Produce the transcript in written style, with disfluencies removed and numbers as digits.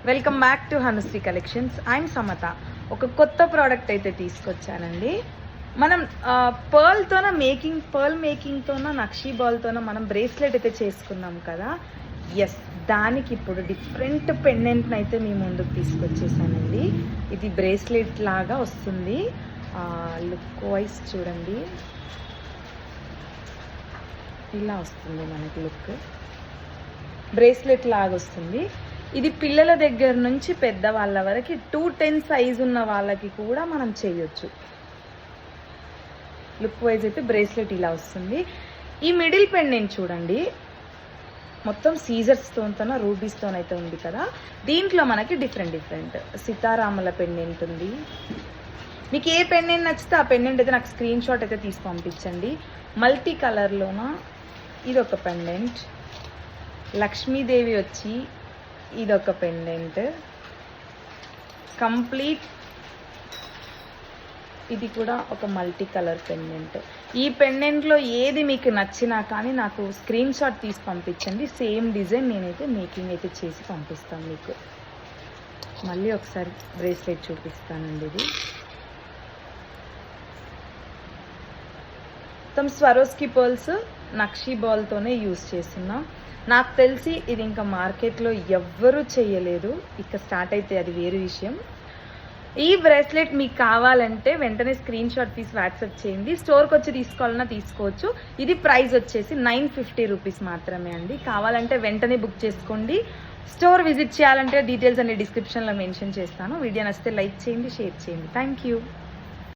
Welcome back to Hanushree collections. I'm Samatha. ఒక కొత్త product అయితే తీసుకొచ్చానండి. మనం పర్ల్ మేకింగ్తోన నక్షీ బాల్తోన మనం బ్రేస్లెట్ అయితే చేసుకున్నాం కదా. ఎస్, దానికి ఇప్పుడు డిఫరెంట్ పెండెంట్ని అయితే మీ ముందుకు తీసుకొచ్చేసానండి. ఇది బ్రేస్లెట్ లాగా వస్తుంది. లుక్ వైజ్ చూడండి, ఇలా వస్తుంది మనకి లుక్. బ్రేస్లెట్ లాగా వస్తుంది. ఇది పిల్లల దగ్గర నుంచి పెద్దవాళ్ళ వరకు 210 సైజు ఉన్న వాళ్ళకి కూడా మనం చేయొచ్చు. లుక్ వైజ్ అయితే బ్రేస్లెట్ ఇలా వస్తుంది. ఈ మిడిల్ పెండెంట్ చూడండి, మొత్తం సీజర్స్తో రూబీస్తో అయితే ఉంది కదా. దీంట్లో మనకి డిఫరెంట్ సీతారాముల పెండెంట్ ఉంది. మీకు ఏ పెండెంట్ నచ్చితే ఆ పెండెంట్ అయితే నాకు స్క్రీన్ షాట్ అయితే తీసి పంపించండి. మల్టీ కలర్లోన ఇదొక పెండెంట్, లక్ష్మీదేవి వచ్చి ఇదొక పెండెంట్, కంప్లీట్ ఇది కూడా ఒక మల్టీ కలర్ పెండెంట్. ఈ పెండెంట్లో ఏది మీకు నచ్చినా కానీ నాకు స్క్రీన్ షాట్ తీసి పంపించండి. సేమ్ డిజైన్ నేనైతే మేకింగ్ అయితే చేసి పంపిస్తాను మీకు. మళ్ళీ ఒకసారి బ్రేస్లెట్ చూపిస్తానండి. ఇది మొత్తం స్వరోస్కి పర్ల్స్ నక్షీ బాల్తోనే యూజ్ చేస్తున్నాం. నాకు తెలిసి ఇది ఇంకా మార్కెట్లో ఎవ్వరూ చేయలేదు. ఇక స్టార్ట్ అయితే అది వేరే విషయం. ఈ బ్రేస్లెట్ మీకు కావాలంటే వెంటనే స్క్రీన్ షాట్ తీసి వాట్సాప్ చేయండి. స్టోర్కి వచ్చి తీసుకోవాలన్నా తీసుకోవచ్చు. ఇది ప్రైస్ వచ్చేసి 950 రూపీస్ మాత్రమే అండి. కావాలంటే వెంటనే బుక్ చేసుకోండి. స్టోర్ విజిట్ చేయాలంటే డీటెయిల్స్ అన్ని డిస్క్రిప్షన్లో మెన్షన్ చేస్తాను. వీడియో నచ్చితే లైక్ చేయండి, షేర్ చేయండి. Thank you.